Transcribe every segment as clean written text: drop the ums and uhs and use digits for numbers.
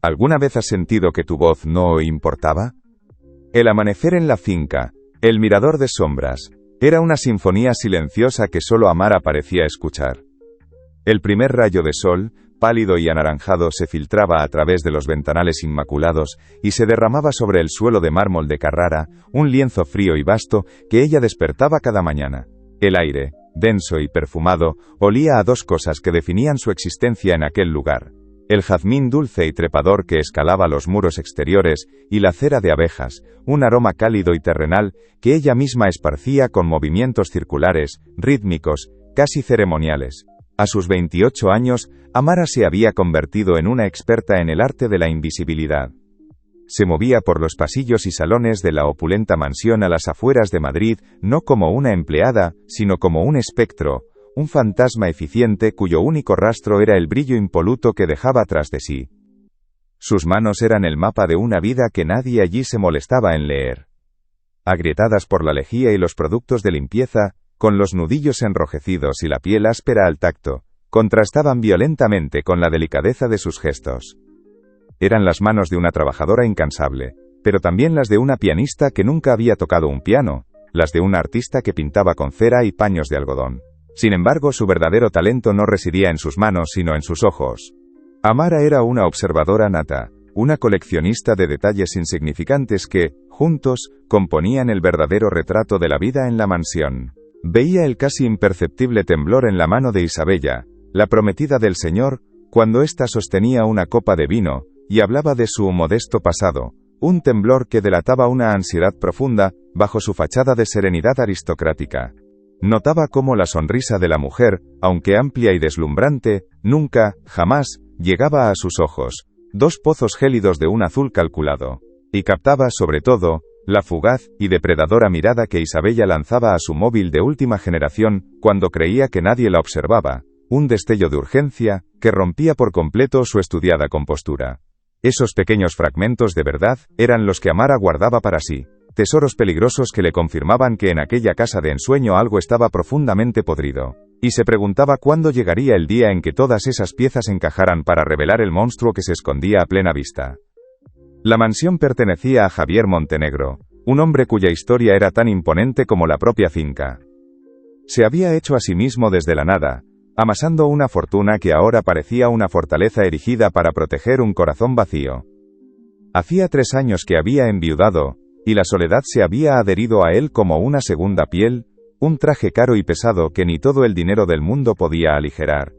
¿Alguna vez has sentido que tu voz no importaba? El amanecer en la finca, el mirador de sombras, era una sinfonía silenciosa que solo Amara parecía escuchar. El primer rayo de sol, pálido y anaranjado, se filtraba a través de los ventanales inmaculados y se derramaba sobre el suelo de mármol de Carrara, un lienzo frío y vasto que ella despertaba cada mañana. El aire, denso y perfumado, olía a dos cosas que definían su existencia en aquel lugar: el jazmín dulce y trepador que escalaba los muros exteriores, y la cera de abejas, un aroma cálido y terrenal que ella misma esparcía con movimientos circulares, rítmicos, casi ceremoniales. A sus 28 años, Amara se había convertido en una experta en el arte de la invisibilidad. Se movía por los pasillos y salones de la opulenta mansión a las afueras de Madrid, no como una empleada, sino como un espectro, un fantasma eficiente cuyo único rastro era el brillo impoluto que dejaba tras de sí. Sus manos eran el mapa de una vida que nadie allí se molestaba en leer. Agrietadas por la lejía y los productos de limpieza, con los nudillos enrojecidos y la piel áspera al tacto, contrastaban violentamente con la delicadeza de sus gestos. Eran las manos de una trabajadora incansable, pero también las de una pianista que nunca había tocado un piano, las de un artista que pintaba con cera y paños de algodón. Sin embargo, su verdadero talento no residía en sus manos sino en sus ojos. Amara era una observadora nata, una coleccionista de detalles insignificantes que, juntos, componían el verdadero retrato de la vida en la mansión. Veía el casi imperceptible temblor en la mano de Isabella, la prometida del señor, cuando ésta sostenía una copa de vino, y hablaba de su modesto pasado, un temblor que delataba una ansiedad profunda, bajo su fachada de serenidad aristocrática. Notaba cómo la sonrisa de la mujer, aunque amplia y deslumbrante, nunca, jamás, llegaba a sus ojos, dos pozos gélidos de un azul calculado. Y captaba, sobre todo, la fugaz y depredadora mirada que Isabella lanzaba a su móvil de última generación, cuando creía que nadie la observaba, un destello de urgencia, que rompía por completo su estudiada compostura. Esos pequeños fragmentos de verdad, eran los que Amara guardaba para sí, tesoros peligrosos que le confirmaban que en aquella casa de ensueño algo estaba profundamente podrido, y se preguntaba cuándo llegaría el día en que todas esas piezas encajaran para revelar el monstruo que se escondía a plena vista. La mansión pertenecía a Javier Montenegro, un hombre cuya historia era tan imponente como la propia finca. Se había hecho a sí mismo desde la nada, amasando una fortuna que ahora parecía una fortaleza erigida para proteger un corazón vacío. Hacía 3 años que había enviudado, y la soledad se había adherido a él como una segunda piel, un traje caro y pesado que ni todo el dinero del mundo podía aligerar.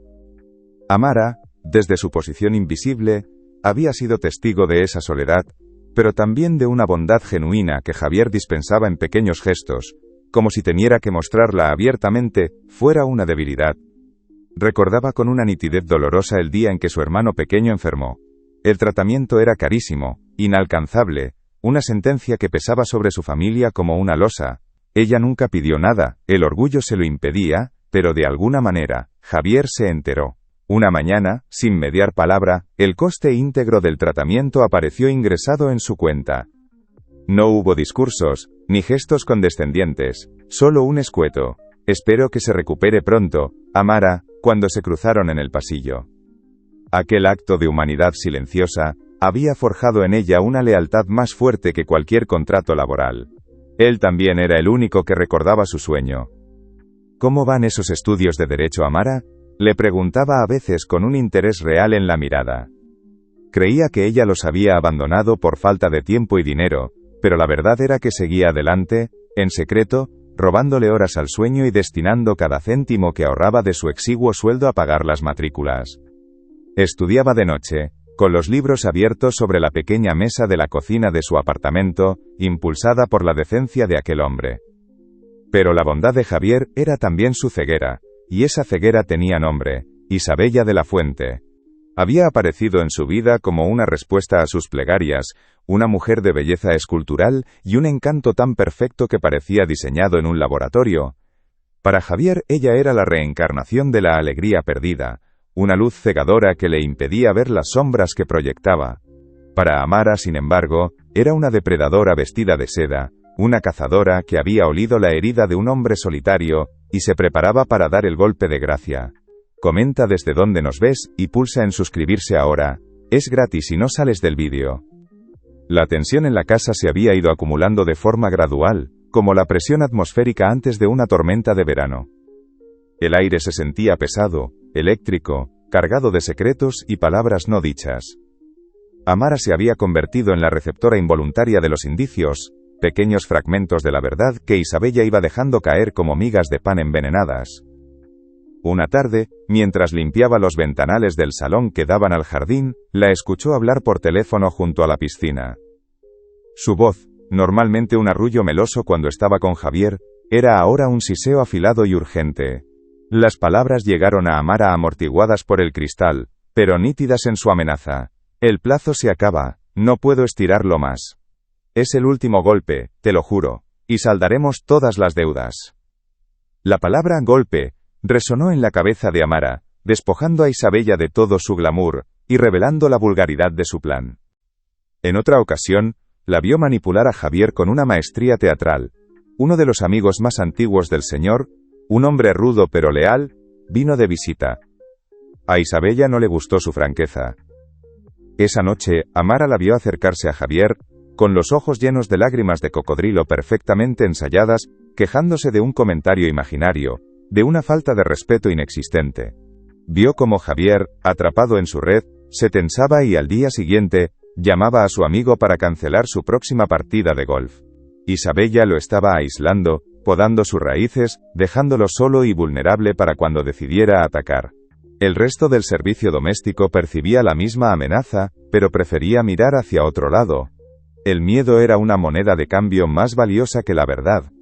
Amara, desde su posición invisible, había sido testigo de esa soledad, pero también de una bondad genuina que Javier dispensaba en pequeños gestos, como si temiera que mostrarla abiertamente fuera una debilidad. Recordaba con una nitidez dolorosa el día en que su hermano pequeño enfermó. El tratamiento era carísimo, inalcanzable, una sentencia que pesaba sobre su familia como una losa. Ella nunca pidió nada, el orgullo se lo impedía, pero de alguna manera, Javier se enteró. Una mañana, sin mediar palabra, el coste íntegro del tratamiento apareció ingresado en su cuenta. No hubo discursos, ni gestos condescendientes, solo un escueto: «Espero que se recupere pronto, Amara», cuando se cruzaron en el pasillo. Aquel acto de humanidad silenciosa había forjado en ella una lealtad más fuerte que cualquier contrato laboral. Él también era el único que recordaba su sueño. «¿Cómo van esos estudios de derecho, Amara?», le preguntaba a veces con un interés real en la mirada. Creía que ella los había abandonado por falta de tiempo y dinero, pero la verdad era que seguía adelante, en secreto, robándole horas al sueño y destinando cada céntimo que ahorraba de su exiguo sueldo a pagar las matrículas. Estudiaba de noche, con los libros abiertos sobre la pequeña mesa de la cocina de su apartamento, impulsada por la decencia de aquel hombre. Pero la bondad de Javier era también su ceguera, y esa ceguera tenía nombre: Isabella de la Fuente. Había aparecido en su vida como una respuesta a sus plegarias, una mujer de belleza escultural y un encanto tan perfecto que parecía diseñado en un laboratorio. Para Javier ella era la reencarnación de la alegría perdida, una luz cegadora que le impedía ver las sombras que proyectaba. Para Amara, sin embargo, era una depredadora vestida de seda, una cazadora que había olido la herida de un hombre solitario, y se preparaba para dar el golpe de gracia. Comenta desde dónde nos ves, y pulsa en suscribirse ahora. Es gratis y no sales del vídeo. La tensión en la casa se había ido acumulando de forma gradual, como la presión atmosférica antes de una tormenta de verano. El aire se sentía pesado, eléctrico, cargado de secretos y palabras no dichas. Amara se había convertido en la receptora involuntaria de los indicios, pequeños fragmentos de la verdad que Isabella iba dejando caer como migas de pan envenenadas. Una tarde, mientras limpiaba los ventanales del salón que daban al jardín, la escuchó hablar por teléfono junto a la piscina. Su voz, normalmente un arrullo meloso cuando estaba con Javier, era ahora un siseo afilado y urgente. Las palabras llegaron a Amara amortiguadas por el cristal, pero nítidas en su amenaza. El plazo se acaba, no puedo estirarlo más. Es el último golpe, te lo juro, y saldaremos todas las deudas. La palabra golpe resonó en la cabeza de Amara, despojando a Isabella de todo su glamour, y revelando la vulgaridad de su plan. En otra ocasión, la vio manipular a Javier con una maestría teatral. Uno de los amigos más antiguos del señor, un hombre rudo pero leal, vino de visita. A Isabella no le gustó su franqueza. Esa noche, Amara la vio acercarse a Javier, con los ojos llenos de lágrimas de cocodrilo perfectamente ensayadas, quejándose de un comentario imaginario, de una falta de respeto inexistente. Vio cómo Javier, atrapado en su red, se tensaba y al día siguiente, llamaba a su amigo para cancelar su próxima partida de golf. Isabella lo estaba aislando, podando sus raíces, dejándolo solo y vulnerable para cuando decidiera atacar. El resto del servicio doméstico percibía la misma amenaza, pero prefería mirar hacia otro lado. El miedo era una moneda de cambio más valiosa que la verdad.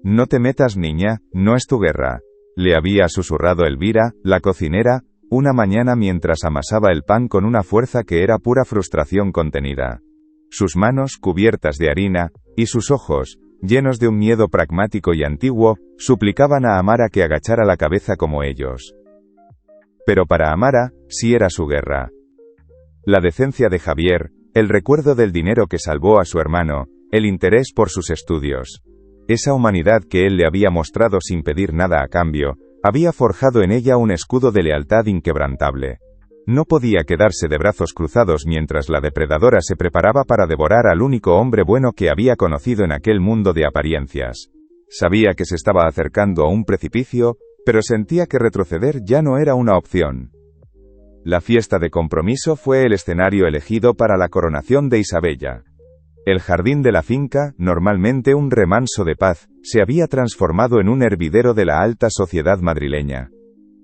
No te metas, niña, no es tu guerra, le había susurrado Elvira, la cocinera, una mañana mientras amasaba el pan con una fuerza que era pura frustración contenida. Sus manos, cubiertas de harina, y sus ojos, llenos de un miedo pragmático y antiguo, suplicaban a Amara que agachara la cabeza como ellos. Pero para Amara, sí era su guerra. La decencia de Javier, el recuerdo del dinero que salvó a su hermano, el interés por sus estudios. Esa humanidad que él le había mostrado sin pedir nada a cambio, había forjado en ella un escudo de lealtad inquebrantable. No podía quedarse de brazos cruzados mientras la depredadora se preparaba para devorar al único hombre bueno que había conocido en aquel mundo de apariencias. Sabía que se estaba acercando a un precipicio, pero sentía que retroceder ya no era una opción. La fiesta de compromiso fue el escenario elegido para la coronación de Isabella. El jardín de la finca, normalmente un remanso de paz, se había transformado en un hervidero de la alta sociedad madrileña.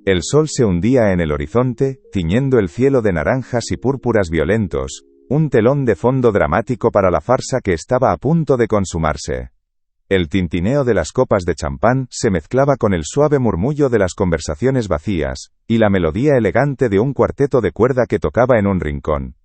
El sol se hundía en el horizonte, tiñendo el cielo de naranjas y púrpuras violentos, un telón de fondo dramático para la farsa que estaba a punto de consumarse. El tintineo de las copas de champán se mezclaba con el suave murmullo de las conversaciones vacías, y la melodía elegante de un cuarteto de cuerda que tocaba en un rincón.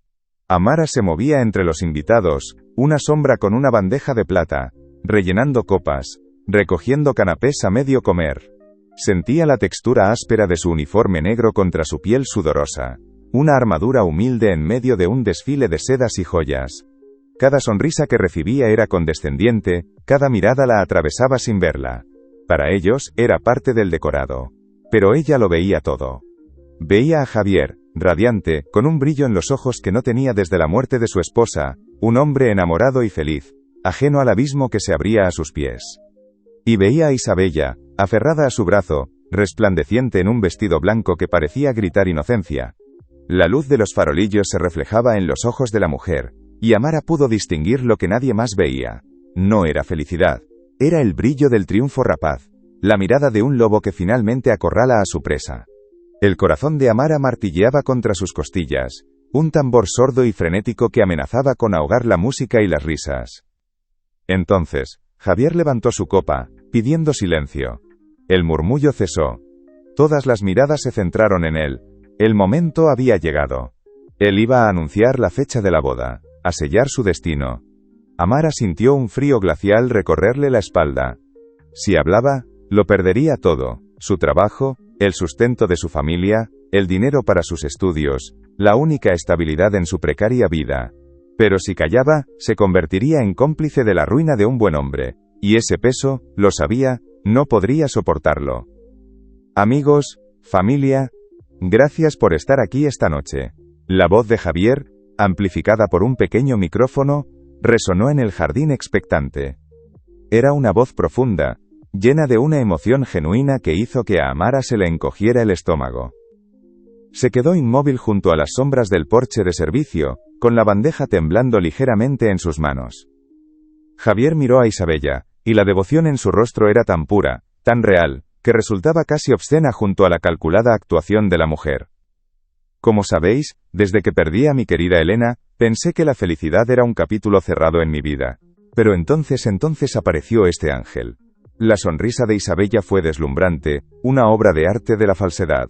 Amara se movía entre los invitados, una sombra con una bandeja de plata, rellenando copas, recogiendo canapés a medio comer. Sentía la textura áspera de su uniforme negro contra su piel sudorosa, una armadura humilde en medio de un desfile de sedas y joyas. Cada sonrisa que recibía era condescendiente, cada mirada la atravesaba sin verla. Para ellos, era parte del decorado. Pero ella lo veía todo. Veía a Javier, radiante, con un brillo en los ojos que no tenía desde la muerte de su esposa, un hombre enamorado y feliz, ajeno al abismo que se abría a sus pies. Y veía a Isabella, aferrada a su brazo, resplandeciente en un vestido blanco que parecía gritar inocencia. La luz de los farolillos se reflejaba en los ojos de la mujer, y Amara pudo distinguir lo que nadie más veía. No era felicidad, era el brillo del triunfo rapaz, la mirada de un lobo que finalmente acorrala a su presa. El corazón de Amara martilleaba contra sus costillas, un tambor sordo y frenético que amenazaba con ahogar la música y las risas. Entonces, Javier levantó su copa, pidiendo silencio. El murmullo cesó. Todas las miradas se centraron en él. El momento había llegado. Él iba a anunciar la fecha de la boda, a sellar su destino. Amara sintió un frío glacial recorrerle la espalda. Si hablaba, lo perdería todo: su trabajo, el sustento de su familia, el dinero para sus estudios, la única estabilidad en su precaria vida. Pero si callaba, se convertiría en cómplice de la ruina de un buen hombre, y ese peso, lo sabía, no podría soportarlo. Amigos, familia, gracias por estar aquí esta noche. La voz de Javier, amplificada por un pequeño micrófono, resonó en el jardín expectante. Era una voz profunda, llena de una emoción genuina que hizo que a Amara se le encogiera el estómago. Se quedó inmóvil junto a las sombras del porche de servicio, con la bandeja temblando ligeramente en sus manos. Javier miró a Isabella, y la devoción en su rostro era tan pura, tan real, que resultaba casi obscena junto a la calculada actuación de la mujer. Como sabéis, desde que perdí a mi querida Elena, pensé que la felicidad era un capítulo cerrado en mi vida. Pero entonces apareció este ángel. La sonrisa de Isabella fue deslumbrante, una obra de arte de la falsedad.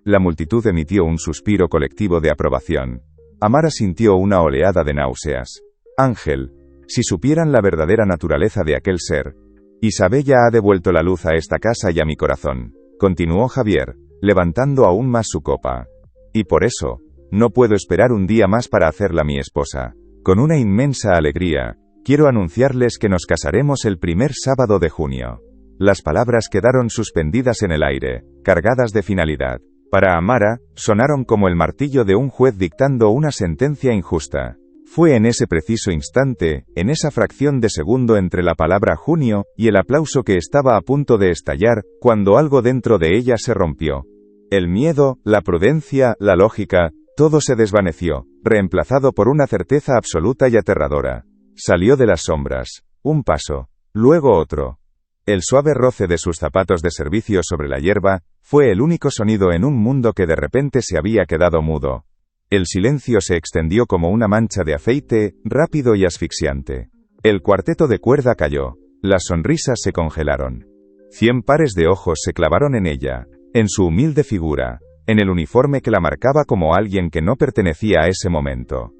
La multitud emitió un suspiro colectivo de aprobación. Amara sintió una oleada de náuseas. Ángel, si supieran la verdadera naturaleza de aquel ser. Isabella ha devuelto la luz a esta casa y a mi corazón, continuó Javier, levantando aún más su copa. Y por eso, no puedo esperar un día más para hacerla mi esposa. Con una inmensa alegría, quiero anunciarles que nos casaremos el primer sábado de junio. Las palabras quedaron suspendidas en el aire, cargadas de finalidad. Para Amara, sonaron como el martillo de un juez dictando una sentencia injusta. Fue en ese preciso instante, en esa fracción de segundo entre la palabra junio y el aplauso que estaba a punto de estallar, cuando algo dentro de ella se rompió. El miedo, la prudencia, la lógica, todo se desvaneció, reemplazado por una certeza absoluta y aterradora. Salió de las sombras. Un paso. Luego otro. El suave roce de sus zapatos de servicio sobre la hierba, fue el único sonido en un mundo que de repente se había quedado mudo. El silencio se extendió como una mancha de aceite, rápido y asfixiante. El cuarteto de cuerda cayó. Las sonrisas se congelaron. 100 pares de ojos se clavaron en ella, en su humilde figura, en el uniforme que la marcaba como alguien que no pertenecía a ese momento.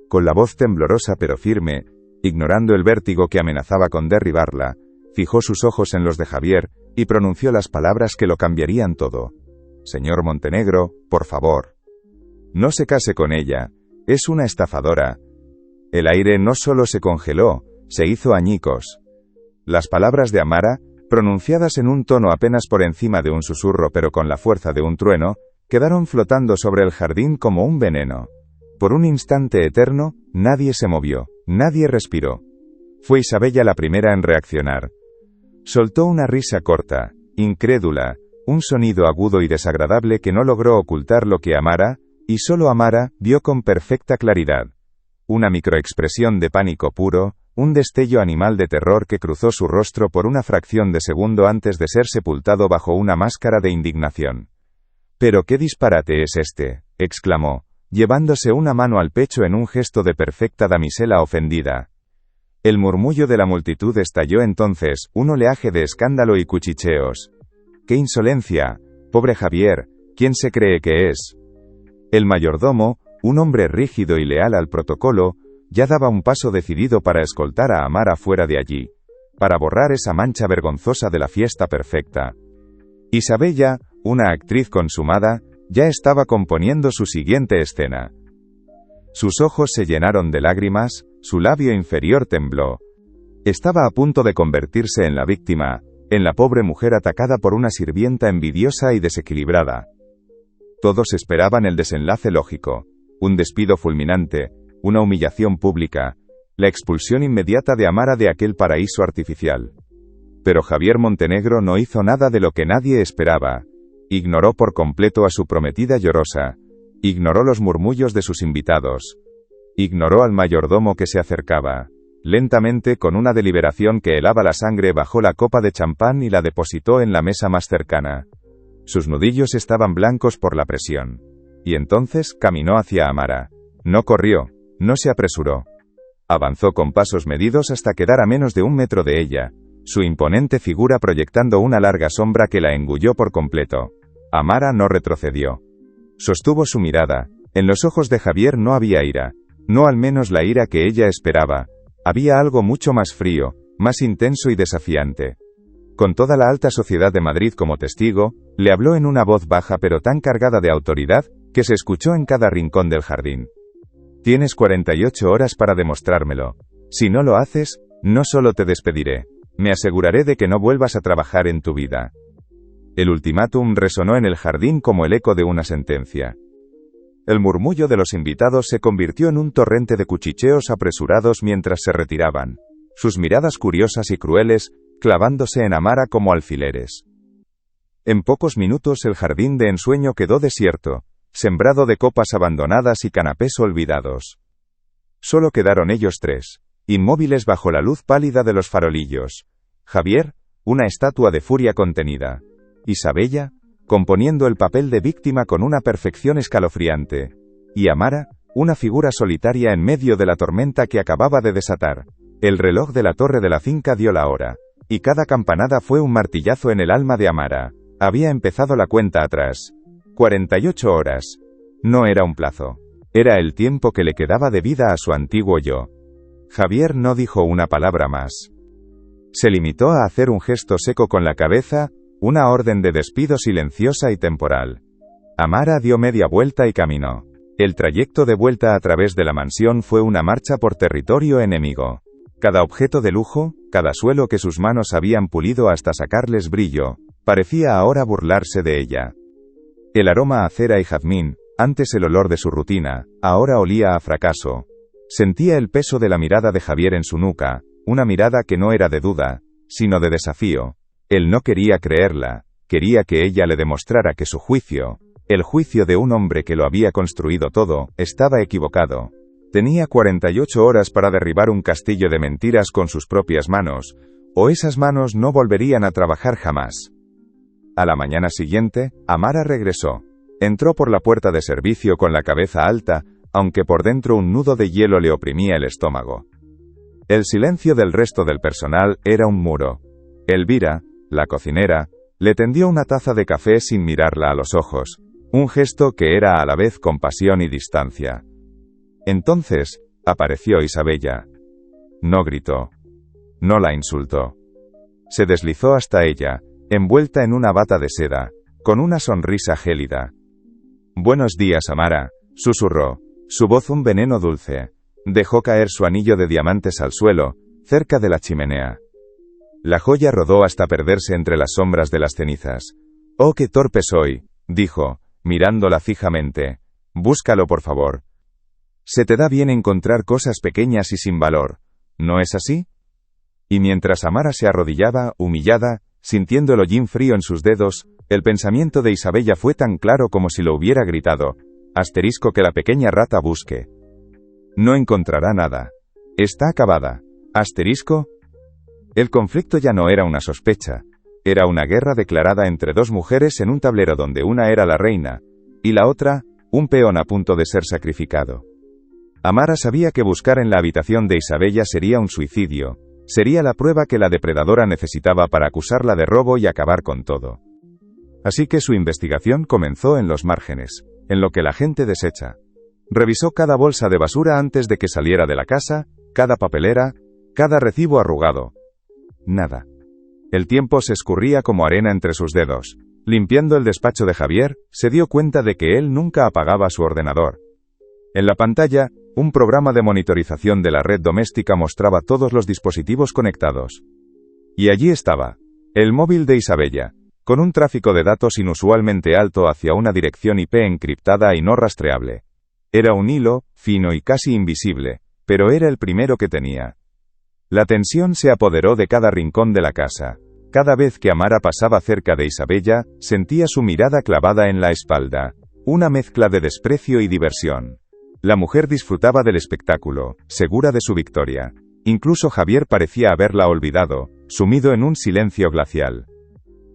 Con la voz temblorosa pero firme, ignorando el vértigo que amenazaba con derribarla, fijó sus ojos en los de Javier, y pronunció las palabras que lo cambiarían todo. Señor Montenegro, por favor. No se case con ella, es una estafadora. El aire no solo se congeló, se hizo añicos. Las palabras de Amara, pronunciadas en un tono apenas por encima de un susurro pero con la fuerza de un trueno, quedaron flotando sobre el jardín como un veneno. Por un instante eterno, nadie se movió, nadie respiró. Fue Isabella la primera en reaccionar. Soltó una risa corta, incrédula, un sonido agudo y desagradable que no logró ocultar lo que Amara, y solo Amara, vio con perfecta claridad. Una microexpresión de pánico puro, un destello animal de terror que cruzó su rostro por una fracción de segundo antes de ser sepultado bajo una máscara de indignación. «¿Pero qué disparate es este?», exclamó, llevándose una mano al pecho en un gesto de perfecta damisela ofendida. El murmullo de la multitud estalló entonces, un oleaje de escándalo y cuchicheos. «¡Qué insolencia! Pobre Javier, ¿quién se cree que es?». El mayordomo, un hombre rígido y leal al protocolo, ya daba un paso decidido para escoltar a Amara fuera de allí, para borrar esa mancha vergonzosa de la fiesta perfecta. Isabella, una actriz consumada, ya estaba componiendo su siguiente escena. Sus ojos se llenaron de lágrimas, su labio inferior tembló. Estaba a punto de convertirse en la víctima, en la pobre mujer atacada por una sirvienta envidiosa y desequilibrada. Todos esperaban el desenlace lógico, un despido fulminante, una humillación pública, la expulsión inmediata de Amara de aquel paraíso artificial. Pero Javier Montenegro no hizo nada de lo que nadie esperaba. Ignoró por completo a su prometida llorosa, ignoró los murmullos de sus invitados, ignoró al mayordomo que se acercaba. Lentamente, con una deliberación que helaba la sangre, bajó la copa de champán y la depositó en la mesa más cercana. Sus nudillos estaban blancos por la presión. Y entonces caminó hacia Amara. No corrió, no se apresuró. Avanzó con pasos medidos hasta quedar a menos de 1 metro de ella, su imponente figura proyectando una larga sombra que la engulló por completo. Amara no retrocedió. Sostuvo su mirada. En los ojos de Javier no había ira, no al menos la ira que ella esperaba. Había algo mucho más frío, más intenso y desafiante. Con toda la alta sociedad de Madrid como testigo, le habló en una voz baja pero tan cargada de autoridad, que se escuchó en cada rincón del jardín. Tienes 48 horas para demostrármelo. Si no lo haces, no solo te despediré, me aseguraré de que no vuelvas a trabajar en tu vida. El ultimátum resonó en el jardín como el eco de una sentencia. El murmullo de los invitados se convirtió en un torrente de cuchicheos apresurados mientras se retiraban, sus miradas curiosas y crueles, clavándose en Amara como alfileres. En pocos minutos el jardín de ensueño quedó desierto, sembrado de copas abandonadas y canapés olvidados. Solo quedaron ellos tres, inmóviles bajo la luz pálida de los farolillos. Javier, una estatua de furia contenida. Isabella, componiendo el papel de víctima con una perfección escalofriante. Y Amara, una figura solitaria en medio de la tormenta que acababa de desatar. El reloj de la torre de la finca dio la hora, y cada campanada fue un martillazo en el alma de Amara. Había empezado la cuenta atrás. 48 horas. No era un plazo. Era el tiempo que le quedaba de vida a su antiguo yo. Javier no dijo una palabra más. Se limitó a hacer un gesto seco con la cabeza, una orden de despido silenciosa y temporal. Amara dio media vuelta y caminó. El trayecto de vuelta a través de la mansión fue una marcha por territorio enemigo. Cada objeto de lujo, cada suelo que sus manos habían pulido hasta sacarles brillo, parecía ahora burlarse de ella. El aroma a cera y jazmín, antes el olor de su rutina, ahora olía a fracaso. Sentía el peso de la mirada de Javier en su nuca, una mirada que no era de duda, sino de desafío. Él no quería creerla, quería que ella le demostrara que su juicio, el juicio de un hombre que lo había construido todo, estaba equivocado. Tenía 48 horas para derribar un castillo de mentiras con sus propias manos, o esas manos no volverían a trabajar jamás. A la mañana siguiente, Amara regresó. Entró por la puerta de servicio con la cabeza alta, aunque por dentro un nudo de hielo le oprimía el estómago. El silencio del resto del personal era un muro. Elvira, la cocinera, le tendió una taza de café sin mirarla a los ojos, un gesto que era a la vez compasión y distancia. Entonces, apareció Isabella. No gritó. No la insultó. Se deslizó hasta ella, envuelta en una bata de seda, con una sonrisa gélida. «Buenos días, Amara», susurró, su voz un veneno dulce. Dejó caer su anillo de diamantes al suelo, cerca de la chimenea. La joya rodó hasta perderse entre las sombras de las cenizas. «Oh, qué torpe soy», dijo, mirándola fijamente. «Búscalo, por favor. Se te da bien encontrar cosas pequeñas y sin valor, ¿no es así?» Y mientras Amara se arrodillaba, humillada, sintiendo el hollín frío en sus dedos, el pensamiento de Isabella fue tan claro como si lo hubiera gritado. Asterisco que la pequeña rata busque. No encontrará nada. Está acabada. Asterisco. El conflicto ya no era una sospecha. Era una guerra declarada entre dos mujeres en un tablero donde una era la reina, y la otra, un peón a punto de ser sacrificado. Amara sabía que buscar en la habitación de Isabella sería un suicidio. Sería la prueba que la depredadora necesitaba para acusarla de robo y acabar con todo. Así que su investigación comenzó en los márgenes, en lo que la gente desecha. Revisó cada bolsa de basura antes de que saliera de la casa, cada papelera, cada recibo arrugado. Nada. El tiempo se escurría como arena entre sus dedos. Limpiando el despacho de Javier, se dio cuenta de que él nunca apagaba su ordenador. En la pantalla, un programa de monitorización de la red doméstica mostraba todos los dispositivos conectados. Y allí estaba, el móvil de Isabella, con un tráfico de datos inusualmente alto hacia una dirección IP encriptada y no rastreable. Era un hilo, fino y casi invisible, pero era el primero que tenía. La tensión se apoderó de cada rincón de la casa. Cada vez que Amara pasaba cerca de Isabella, sentía su mirada clavada en la espalda, una mezcla de desprecio y diversión. La mujer disfrutaba del espectáculo, segura de su victoria. Incluso Javier parecía haberla olvidado, sumido en un silencio glacial.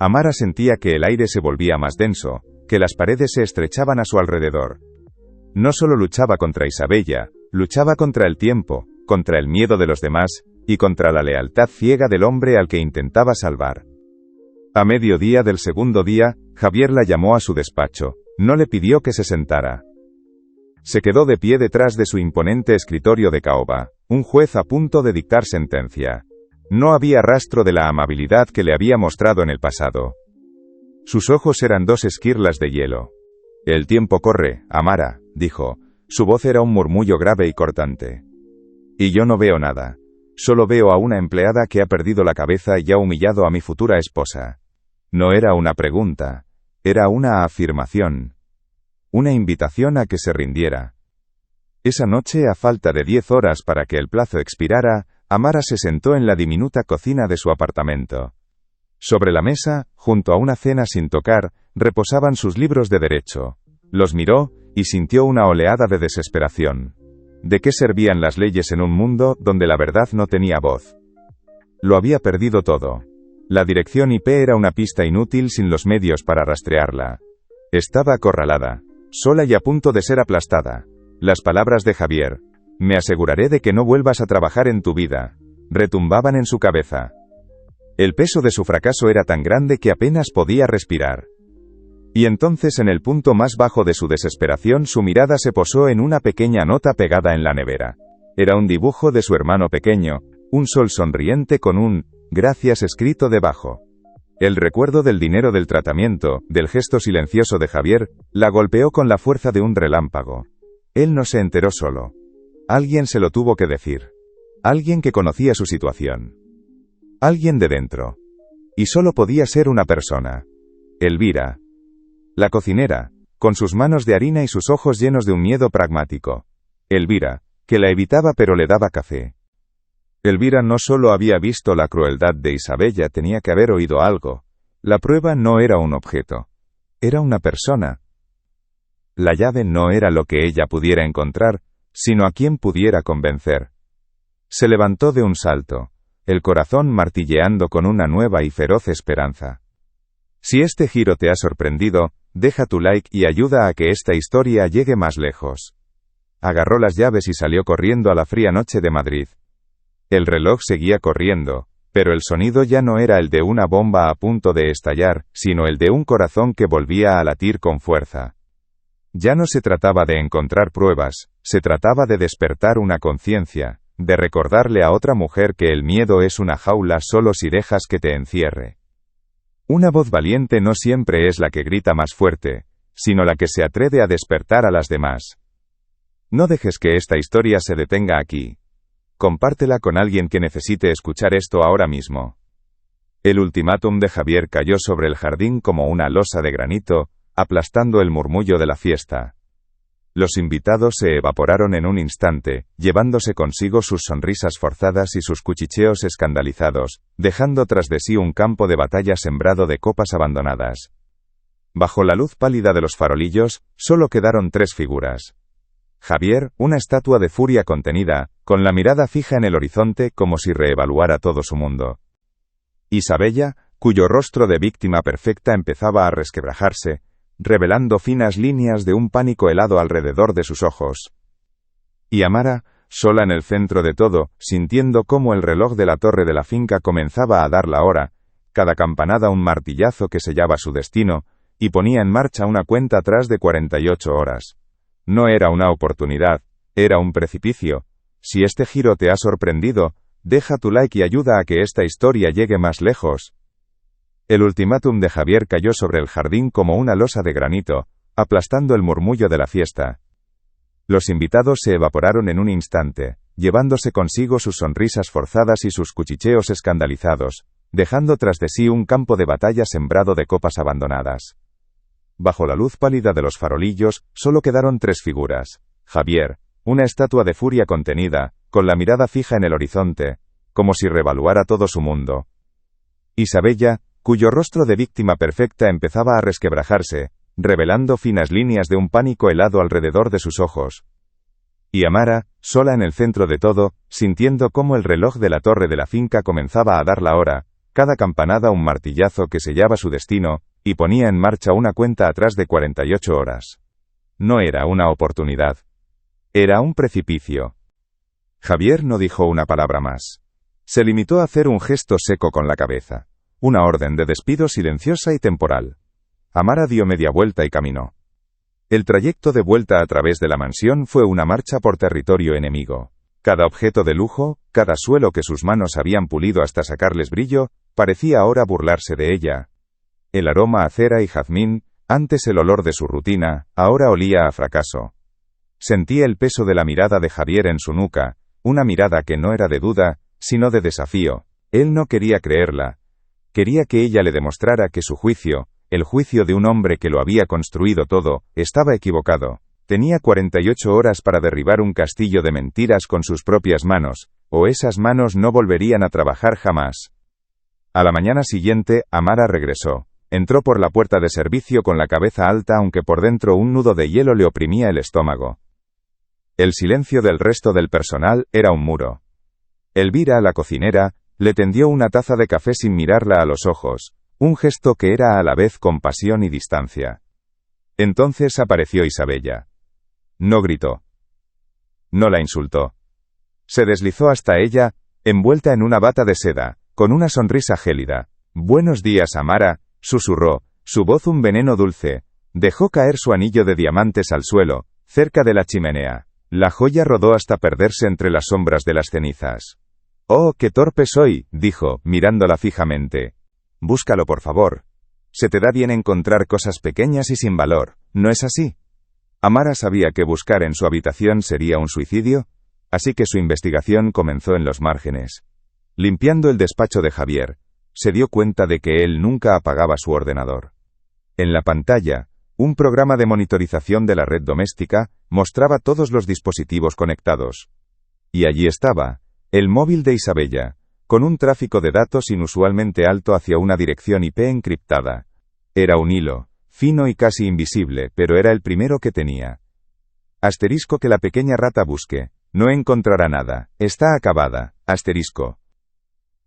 Amara sentía que el aire se volvía más denso, que las paredes se estrechaban a su alrededor. No solo luchaba contra Isabella, luchaba contra el tiempo, contra el miedo de los demás, y contra la lealtad ciega del hombre al que intentaba salvar. A mediodía del segundo día, Javier la llamó a su despacho. No le pidió que se sentara. Se quedó de pie detrás de su imponente escritorio de caoba, un juez a punto de dictar sentencia. No había rastro de la amabilidad que le había mostrado en el pasado. Sus ojos eran dos esquirlas de hielo. «El tiempo corre, Amara», dijo. Su voz era un murmullo grave y cortante. «Y yo no veo nada. Solo veo a una empleada que ha perdido la cabeza y ha humillado a mi futura esposa». No era una pregunta. Era una afirmación. una invitación a que se rindiera. Esa noche, a falta de 10 horas para que el plazo expirara, Amara se sentó en la diminuta cocina de su apartamento. Sobre la mesa, junto a una cena sin tocar, reposaban sus libros de derecho. Los miró, y sintió una oleada de desesperación. ¿De qué servían las leyes en un mundo donde la verdad no tenía voz? Lo había perdido todo. La dirección IP era una pista inútil sin los medios para rastrearla. Estaba acorralada, sola y a punto de ser aplastada. Las palabras de Javier, «Me aseguraré de que no vuelvas a trabajar en tu vida», retumbaban en su cabeza. El peso de su fracaso era tan grande que apenas podía respirar. Y entonces, en el punto más bajo de su desesperación, su mirada se posó en una pequeña nota pegada en la nevera. Era un dibujo de su hermano pequeño, un sol sonriente con un «gracias» escrito debajo. El recuerdo del dinero del tratamiento, del gesto silencioso de Javier, la golpeó con la fuerza de un relámpago. Él no se enteró solo. Alguien se lo tuvo que decir. Alguien que conocía su situación. Alguien de dentro. Y solo podía ser una persona. Elvira. La cocinera, con sus manos de harina y sus ojos llenos de un miedo pragmático. Elvira, que la evitaba pero le daba café. Elvira no solo había visto la crueldad de Isabella, tenía que haber oído algo. La prueba no era un objeto. Era una persona. La llave no era lo que ella pudiera encontrar, sino a quien pudiera convencer. Se levantó de un salto, el corazón martilleando con una nueva y feroz esperanza. Si este giro te ha sorprendido, deja tu like y ayuda a que esta historia llegue más lejos. Agarró las llaves y salió corriendo a la fría noche de Madrid. El reloj seguía corriendo, pero el sonido ya no era el de una bomba a punto de estallar, sino el de un corazón que volvía a latir con fuerza. Ya no se trataba de encontrar pruebas, se trataba de despertar una conciencia, de recordarle a otra mujer que el miedo es una jaula solo si dejas que te encierre. Una voz valiente no siempre es la que grita más fuerte, sino la que se atreve a despertar a las demás. No dejes que esta historia se detenga aquí. Compártela con alguien que necesite escuchar esto ahora mismo. El ultimátum de Javier cayó sobre el jardín como una losa de granito, aplastando el murmullo de la fiesta. Los invitados se evaporaron en un instante, llevándose consigo sus sonrisas forzadas y sus cuchicheos escandalizados, dejando tras de sí un campo de batalla sembrado de copas abandonadas. Bajo la luz pálida de los farolillos, solo quedaron 3 figuras. Javier, una estatua de furia contenida, con la mirada fija en el horizonte como si reevaluara todo su mundo. Isabella, cuyo rostro de víctima perfecta empezaba a resquebrajarse, revelando finas líneas de un pánico helado alrededor de sus ojos. Y Amara, sola en el centro de todo, sintiendo cómo el reloj de la torre de la finca comenzaba a dar la hora, cada campanada un martillazo que sellaba su destino, y ponía en marcha una cuenta atrás de 48 horas. No era una oportunidad, era un precipicio. Si este giro te ha sorprendido, deja tu like y ayuda a que esta historia llegue más lejos. El ultimátum de Javier cayó sobre el jardín como una losa de granito, aplastando el murmullo de la fiesta. Los invitados se evaporaron en un instante, llevándose consigo sus sonrisas forzadas y sus cuchicheos escandalizados, dejando tras de sí un campo de batalla sembrado de copas abandonadas. Bajo la luz pálida de los farolillos, solo quedaron 3 figuras. Javier, una estatua de furia contenida, con la mirada fija en el horizonte, como si revaluara todo su mundo. Isabella, cuyo rostro de víctima perfecta empezaba a resquebrajarse, revelando finas líneas de un pánico helado alrededor de sus ojos. Y Amara, sola en el centro de todo, sintiendo cómo el reloj de la torre de la finca comenzaba a dar la hora, cada campanada un martillazo que sellaba su destino, y ponía en marcha una cuenta atrás de 48 horas. No era una oportunidad. Era un precipicio. Javier no dijo una palabra más. Se limitó a hacer un gesto seco con la cabeza. Una orden de despido silenciosa y temporal. Amara dio media vuelta y caminó. El trayecto de vuelta a través de la mansión fue una marcha por territorio enemigo. Cada objeto de lujo, cada suelo que sus manos habían pulido hasta sacarles brillo, parecía ahora burlarse de ella. El aroma a cera y jazmín, antes el olor de su rutina, ahora olía a fracaso. Sentía el peso de la mirada de Javier en su nuca, una mirada que no era de duda, sino de desafío. Él no quería creerla. Quería que ella le demostrara que su juicio, el juicio de un hombre que lo había construido todo, estaba equivocado. Tenía 48 horas para derribar un castillo de mentiras con sus propias manos, o esas manos no volverían a trabajar jamás. A la mañana siguiente, Amara regresó. Entró por la puerta de servicio con la cabeza alta aunque por dentro un nudo de hielo le oprimía el estómago. El silencio del resto del personal era un muro. Elvira, la cocinera, le tendió una taza de café sin mirarla a los ojos, un gesto que era a la vez compasión y distancia. Entonces apareció Isabella. No gritó. No la insultó. Se deslizó hasta ella, envuelta en una bata de seda, con una sonrisa gélida. «Buenos días, Amara», susurró, su voz un veneno dulce. Dejó caer su anillo de diamantes al suelo, cerca de la chimenea. La joya rodó hasta perderse entre las sombras de las cenizas. «Oh, qué torpe soy», dijo, mirándola fijamente. «Búscalo, por favor. Se te da bien encontrar cosas pequeñas y sin valor, ¿no es así?» Amara sabía que buscar en su habitación sería un suicidio, así que su investigación comenzó en los márgenes. Limpiando el despacho de Javier, se dio cuenta de que él nunca apagaba su ordenador. En la pantalla, un programa de monitorización de la red doméstica mostraba todos los dispositivos conectados. Y allí estaba, el móvil de Isabella, con un tráfico de datos inusualmente alto hacia una dirección IP encriptada. Era un hilo, fino y casi invisible, pero era el primero que tenía. Asterisco que la pequeña rata busque. No encontrará nada. Está acabada. Asterisco.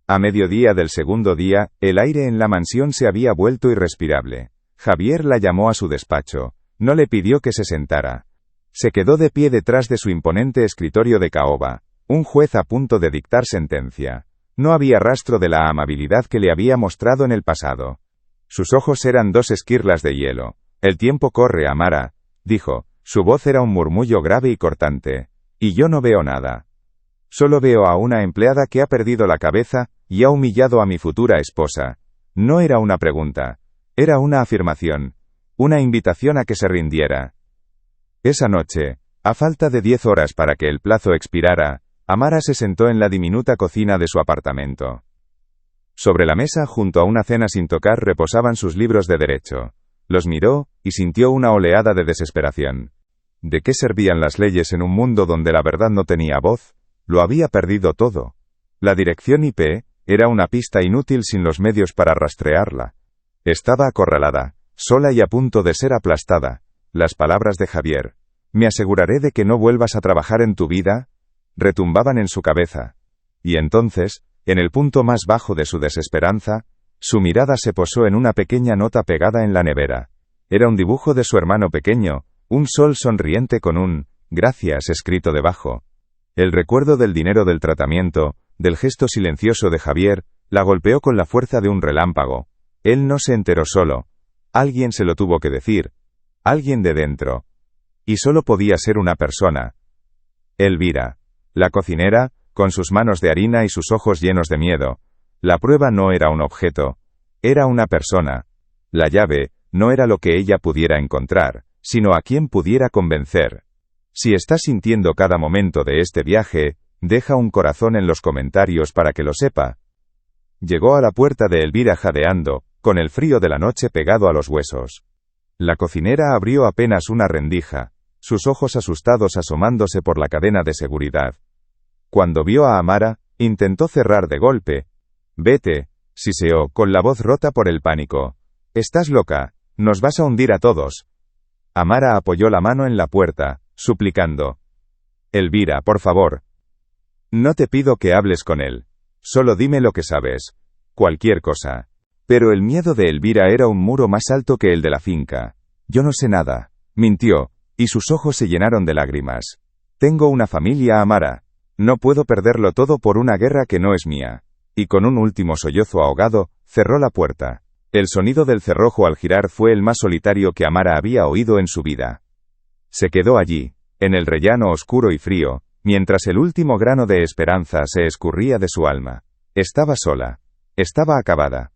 A mediodía del segundo día, el aire en la mansión se había vuelto irrespirable. Javier la llamó a su despacho. No le pidió que se sentara. Se quedó de pie detrás de su imponente escritorio de caoba, un juez a punto de dictar sentencia. No había rastro de la amabilidad que le había mostrado en el pasado. Sus ojos eran dos esquirlas de hielo. «El tiempo corre, Amara», dijo. Su voz era un murmullo grave y cortante. «Y yo no veo nada. Solo veo a una empleada que ha perdido la cabeza y ha humillado a mi futura esposa». No era una pregunta. Era una afirmación. Una invitación a que se rindiera. Esa noche, a falta de 10 horas para que el plazo expirara, Amara se sentó en la diminuta cocina de su apartamento. Sobre la mesa, junto a una cena sin tocar, reposaban sus libros de derecho. Los miró, y sintió una oleada de desesperación. ¿De qué servían las leyes en un mundo donde la verdad no tenía voz? Lo había perdido todo. La dirección IP era una pista inútil sin los medios para rastrearla. Estaba acorralada, sola y a punto de ser aplastada. Las palabras de Javier, «Me aseguraré de que no vuelvas a trabajar en tu vida», retumbaban en su cabeza. Y entonces, en el punto más bajo de su desesperanza, su mirada se posó en una pequeña nota pegada en la nevera. Era un dibujo de su hermano pequeño, un sol sonriente con un «gracias» escrito debajo. El recuerdo del dinero del tratamiento, del gesto silencioso de Javier, la golpeó con la fuerza de un relámpago. Él no se enteró solo. Alguien se lo tuvo que decir. Alguien de dentro. Y solo podía ser una persona. Elvira. La cocinera, con sus manos de harina y sus ojos llenos de miedo. La prueba no era un objeto. Era una persona. La llave no era lo que ella pudiera encontrar, sino a quien pudiera convencer. Si estás sintiendo cada momento de este viaje, deja un corazón en los comentarios para que lo sepa. Llegó a la puerta de Elvira jadeando, con el frío de la noche pegado a los huesos. La cocinera abrió apenas una rendija, sus ojos asustados asomándose por la cadena de seguridad. Cuando vio a Amara, intentó cerrar de golpe. «Vete», siseó, con la voz rota por el pánico. «Estás loca, nos vas a hundir a todos». Amara apoyó la mano en la puerta, suplicando. «Elvira, por favor. No te pido que hables con él. Solo dime lo que sabes. Cualquier cosa». Pero el miedo de Elvira era un muro más alto que el de la finca. «Yo no sé nada», mintió, y sus ojos se llenaron de lágrimas. «Tengo una familia, Amara. No puedo perderlo todo por una guerra que no es mía». Y con un último sollozo ahogado, cerró la puerta. El sonido del cerrojo al girar fue el más solitario que Amara había oído en su vida. Se quedó allí, en el rellano oscuro y frío, mientras el último grano de esperanza se escurría de su alma. Estaba sola. Estaba acabada.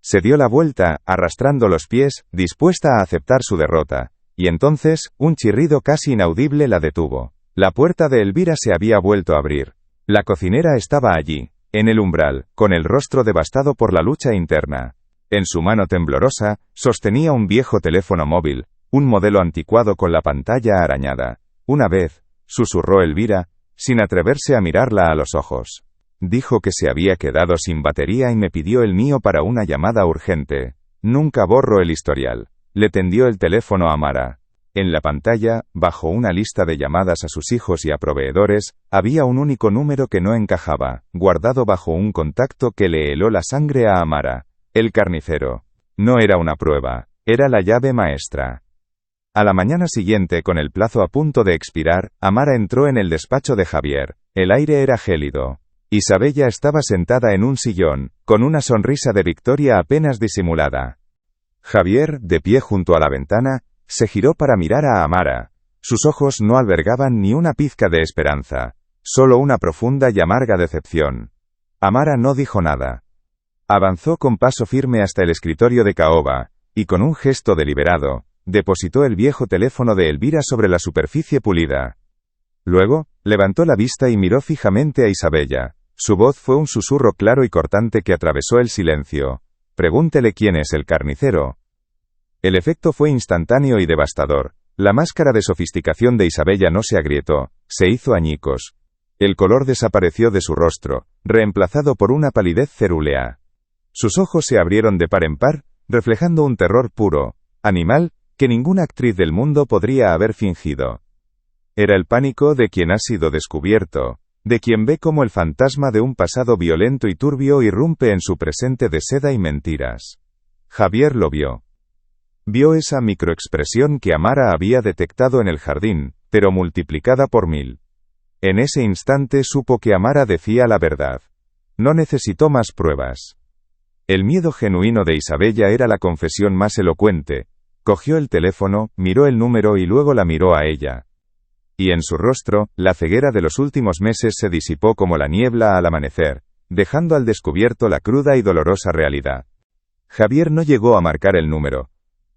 Se dio la vuelta, arrastrando los pies, dispuesta a aceptar su derrota, y entonces, un chirrido casi inaudible la detuvo. La puerta de Elvira se había vuelto a abrir. La cocinera estaba allí, en el umbral, con el rostro devastado por la lucha interna. En su mano temblorosa, sostenía un viejo teléfono móvil, un modelo anticuado con la pantalla arañada. Una vez, susurró Elvira, sin atreverse a mirarla a los ojos. Dijo que se había quedado sin batería y me pidió el mío para una llamada urgente. Nunca borro el historial. Le tendió el teléfono a Mara. En la pantalla, bajo una lista de llamadas a sus hijos y a proveedores, había un único número que no encajaba, guardado bajo un contacto que le heló la sangre a Amara. El carnicero. No era una prueba, era la llave maestra. A la mañana siguiente, con el plazo a punto de expirar, Amara entró en el despacho de Javier. El aire era gélido. Isabella estaba sentada en un sillón, con una sonrisa de victoria apenas disimulada. Javier, de pie junto a la ventana, se giró para mirar a Amara. Sus ojos no albergaban ni una pizca de esperanza, solo una profunda y amarga decepción. Amara no dijo nada. Avanzó con paso firme hasta el escritorio de caoba, y con un gesto deliberado, depositó el viejo teléfono de Elvira sobre la superficie pulida. Luego, levantó la vista y miró fijamente a Isabella. Su voz fue un susurro claro y cortante que atravesó el silencio. Pregúntele quién es el carnicero. El efecto fue instantáneo y devastador. La máscara de sofisticación de Isabella no se agrietó, se hizo añicos. El color desapareció de su rostro, reemplazado por una palidez cerúlea. Sus ojos se abrieron de par en par, reflejando un terror puro, animal, que ninguna actriz del mundo podría haber fingido. Era el pánico de quien ha sido descubierto, de quien ve cómo el fantasma de un pasado violento y turbio irrumpe en su presente de seda y mentiras. Javier lo vio. Vio esa microexpresión que Amara había detectado en el jardín, pero multiplicada por 1000. En ese instante supo que Amara decía la verdad. No necesitó más pruebas. El miedo genuino de Isabella era la confesión más elocuente. Cogió el teléfono, miró el número y luego la miró a ella. Y en su rostro, la ceguera de los últimos meses se disipó como la niebla al amanecer, dejando al descubierto la cruda y dolorosa realidad. Javier no llegó a marcar el número.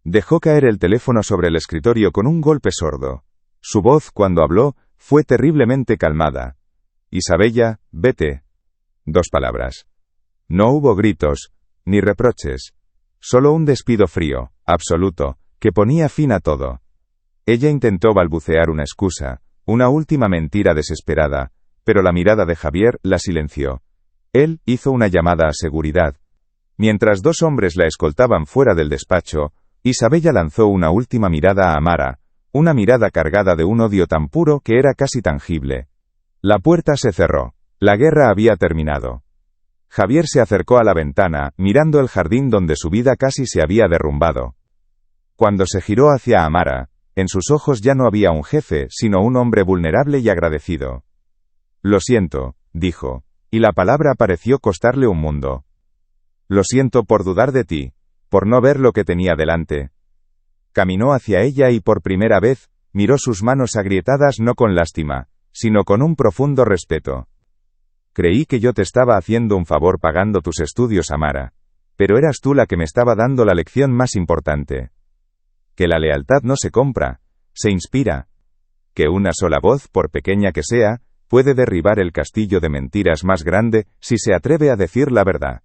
Dejó caer el teléfono sobre el escritorio con un golpe sordo. Su voz, cuando habló, fue terriblemente calmada. Isabella, vete. 2 palabras. No hubo gritos, ni reproches. Solo un despido frío, absoluto, que ponía fin a todo. Ella intentó balbucear una excusa, una última mentira desesperada, pero la mirada de Javier la silenció. Él hizo una llamada a seguridad. Mientras 2 hombres la escoltaban fuera del despacho, Isabella lanzó una última mirada a Amara, una mirada cargada de un odio tan puro que era casi tangible. La puerta se cerró. La guerra había terminado. Javier se acercó a la ventana, mirando el jardín donde su vida casi se había derrumbado. Cuando se giró hacia Amara, en sus ojos ya no había un jefe, sino un hombre vulnerable y agradecido. Lo siento, dijo, y la palabra pareció costarle un mundo. Lo siento por dudar de ti, por no ver lo que tenía delante. Caminó hacia ella y por primera vez, miró sus manos agrietadas no con lástima, sino con un profundo respeto. Creí que yo te estaba haciendo un favor pagando tus estudios, Amara. Pero eras tú la que me estaba dando la lección más importante. Que la lealtad no se compra, se inspira. Que una sola voz, por pequeña que sea, puede derribar el castillo de mentiras más grande, si se atreve a decir la verdad.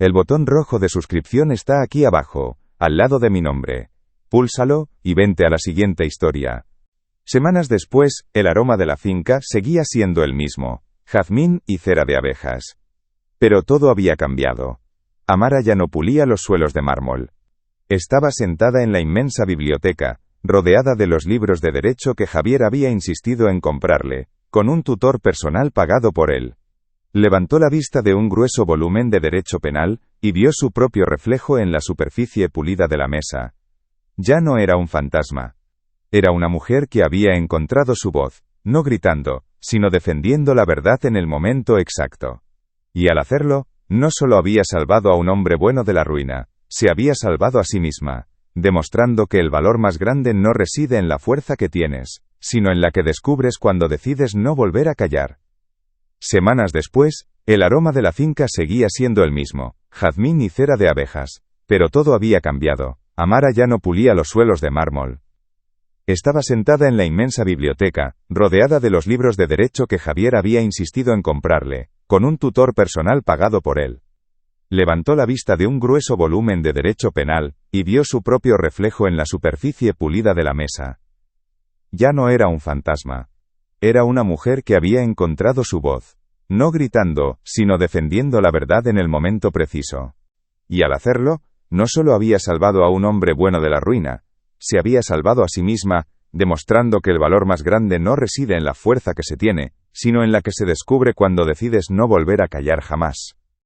El botón rojo de suscripción está aquí abajo, al lado de mi nombre. Púlsalo, y vente a la siguiente historia. Semanas después, el aroma de la finca seguía siendo el mismo, jazmín y cera de abejas. Pero todo había cambiado. Amara ya no pulía los suelos de mármol. Estaba sentada en la inmensa biblioteca, rodeada de los libros de derecho que Javier había insistido en comprarle, con un tutor personal pagado por él. Levantó la vista de un grueso volumen de derecho penal, y vio su propio reflejo en la superficie pulida de la mesa. Ya no era un fantasma. Era una mujer que había encontrado su voz, no gritando, sino defendiendo la verdad en el momento exacto. Y al hacerlo, no solo había salvado a un hombre bueno de la ruina, se había salvado a sí misma, demostrando que el valor más grande no reside en la fuerza que tienes, sino en la que descubres cuando decides no volver a callar. Semanas después, el aroma de la finca seguía siendo el mismo, jazmín y cera de abejas, pero todo había cambiado. Amara ya no pulía los suelos de mármol. Estaba sentada en la inmensa biblioteca, rodeada de los libros de derecho que Javier había insistido en comprarle, con un tutor personal pagado por él. Levantó la vista de un grueso volumen de derecho penal, y vio su propio reflejo en la superficie pulida de la mesa. Ya no era un fantasma. Era una mujer que había encontrado su voz. No gritando, sino defendiendo la verdad en el momento preciso. Y al hacerlo, no solo había salvado a un hombre bueno de la ruina, se había salvado a sí misma, demostrando que el valor más grande no reside en la fuerza que se tiene, sino en la que se descubre cuando decides no volver a callar jamás.